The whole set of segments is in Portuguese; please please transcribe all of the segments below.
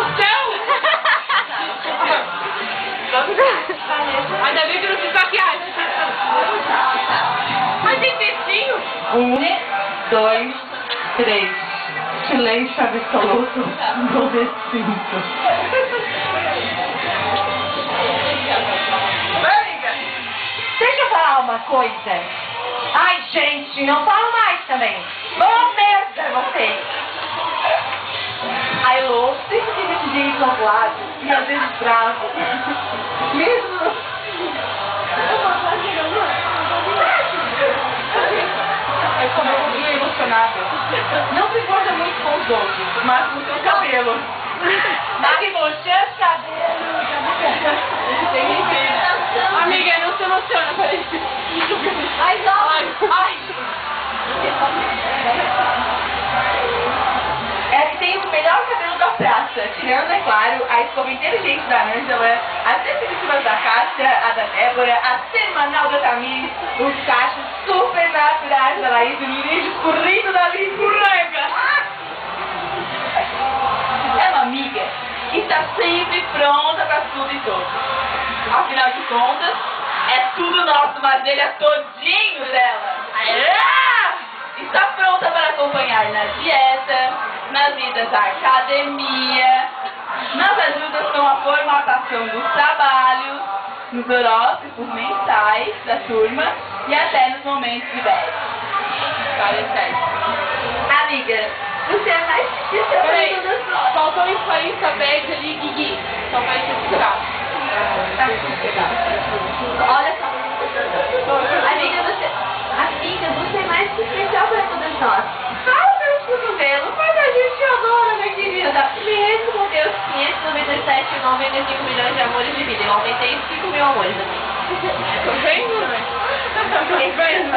do céu! Ainda bem que não fiz maquiagem. Mas tem textinho. 1, 2, 3. Silêncio absoluto no recinto. Deixa eu falar uma coisa. Ai, gente, não falo mais também. Ô, merda, você. Ai, Lô, sempre tive esse jeito magoado e às vezes bravo. Mesmo. É como eu vim emocionada. Não se importa muito com os outros, mas com o seu cabelo. Na bochecha dele. Amiga, não se emociona, peraí. Ai, não. Ai. É que tem o melhor cabelo da praça. Tirando, é claro, a escova inteligente da Ângela, as definitivas da Cássia, a da Débora, a semanal da Tamires, os cachos super naturais da Laís, o mirim escorrido da Liz Burranga. É uma amiga que está sempre pronta para tudo e todos. Afinal de contas, é tudo nosso, mas ele é todinho dela. Está pronta para acompanhar na dieta, nas idas à academia, nas ajudas com a formatação dos trabalhos, nos horóscopos mensais da turma e até nos momentos de bad. Amiga, você é mais difícil. Peraí, faltou influência bad ali, Guigui. Só vai te explicar. Olha só. Amiga, você é mais especial para todas nós. Fala meus cotovelos, mas a gente adora, minha querida. Mesmo com Deus 597,95 milhões de amores de vida. Eu aumentei 5 mil amores. Tô vendo, né? Tô vendo.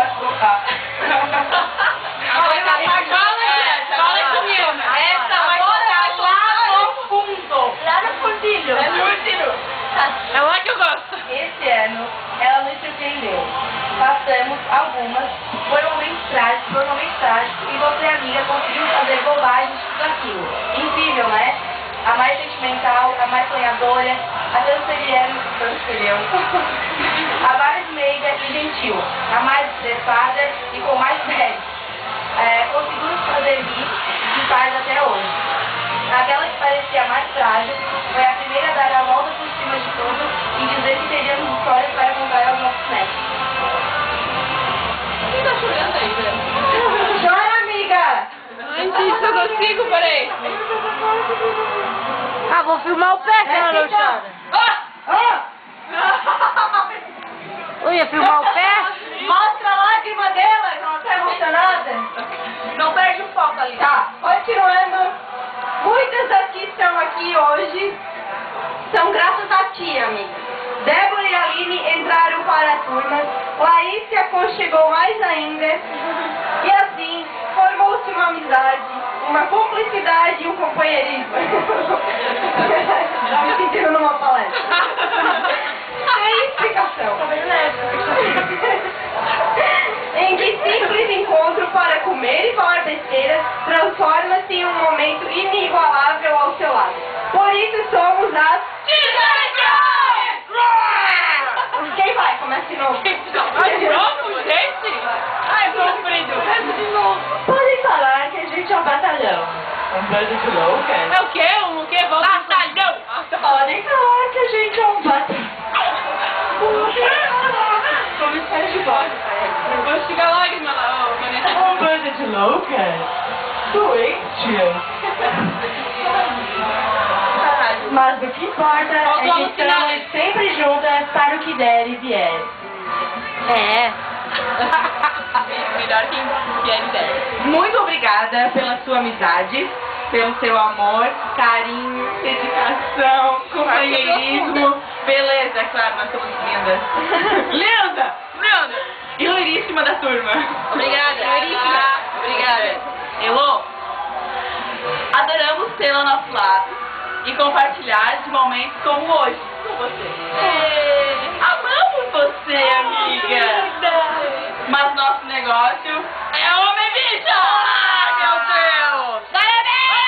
Fala isso mesmo. Essa vai ficar lá no fundo. Lá no fundilho. É no último. É lá que eu gosto. Esse ano, ela nos surpreendeu. Passamos algumas, normalmente trágicas, e você, amiga, conseguiu fazer bobagens tudo aquilo. Incrível, né? A mais sentimental, a mais sonhadora, a transferiana, a mais meiga e gentil, a mais estressada e com mais bad. Conseguimos fazer isso e faz até hoje. Aquela que parecia mais frágil foi a primeira a dar a volta por cima de tudo e dizer que teríamos histórias para contar aos nossos netos. Quem tá chorando aí, velho? Chora, amiga! Antes, eu consigo, peraí. Ah, vou filmar o pé, que ela não chora. Eu ia filmar o pé? Mostra a lágrima dela, que ela tá emocionada. Não perde o foco ali. Tá, continuando. Muitas das que estão aqui hoje são graças a ti, amiga. Débora e Aline entraram para a turma, Laís se aconchegou mais ainda, e assim formou-se uma amizade, uma cumplicidade e um companheirismo. Já me sentindo numa palestra. Sem explicação. Em que simples encontro para comer e falar besteira transforma-se em um momento inigualável ao seu lado. Por isso somos as Quem vai? Começa de novo. Ai, de novo, gente? Ai, comprido. Começa de novo. Podem falar que a gente é um batalhão. Um bando de louca? É o quê? O quê? Batalhão! Podem falar que a gente é um batalhão. Comissário de bordo. Eu vou estigar lágrima lá, ó, Vanessa. Um bando de loucas? Doente. Mas o que importa é que estamos sempre juntas para o que der e vier. É. Melhor quem vier e der. Muito obrigada pela sua amizade, pelo seu amor, carinho, dedicação, companheirismo. Beleza, claro, nós somos lindas. Linda! Leandro! E loiríssima da turma. Obrigada. Loiríssima. Obrigada. Elô, adoramos tê-la ao nosso lado e compartilhar de momentos como hoje com você. Amamos você, amiga. Mas nosso negócio é homem bicho! Ai, meu Deus! Vai, bebê!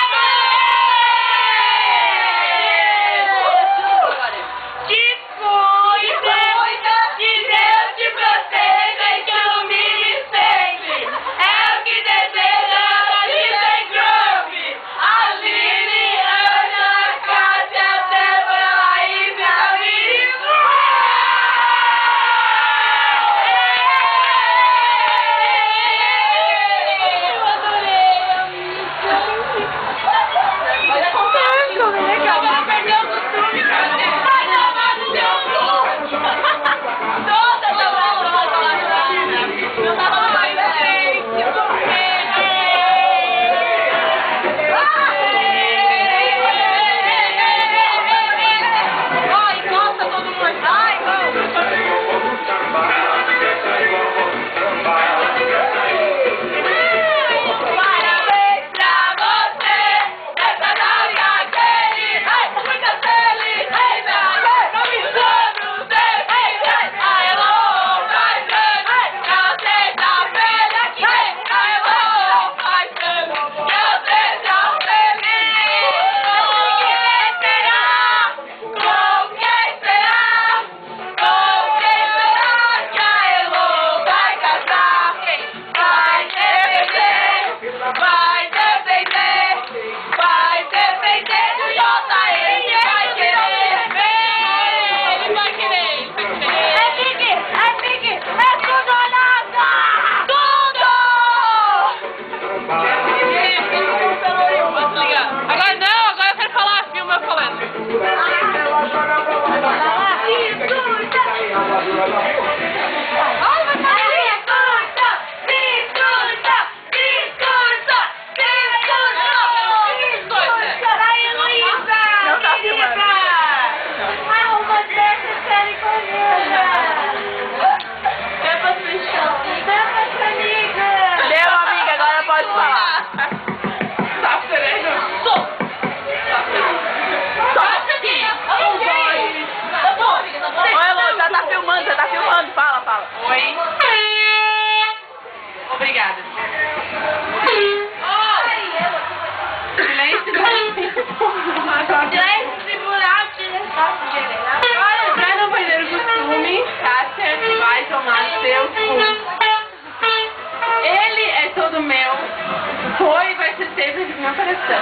vocês no meu coração.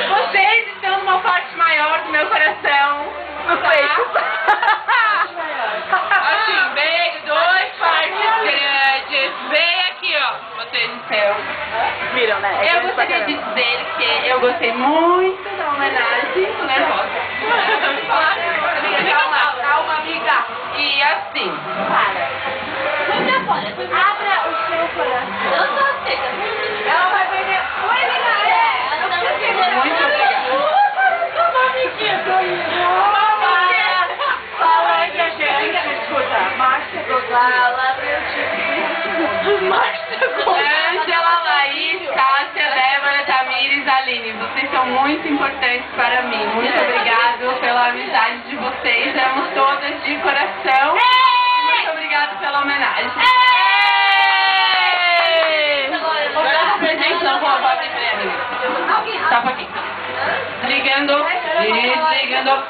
Vocês estão numa parte maior do meu coração. No peito. Assim, bem, 2 partes grandes. Bem aqui, ó. Vocês estão. Viram, né? É Eu grande pra gostaria de caramba. dizer que eu gostei muito da homenagem. Tô nervosa. Calma, amiga. E assim. Abra o seu coração. Eu tô seca. Ela vai perder. Oi, amiga. Muito obrigada. Fala aí que a gente escuta. Márcia Fala, Ângela, Laís, Cássia, Débora, Tamires, Aline. Vocês são muito importantes para mim. Muito obrigado pela amizade de vocês. Amo todas de coração. Muito obrigado pela homenagem. Vou dar um presente, não vou abrir prêmio. Tá aqui. Ligando. Desligando.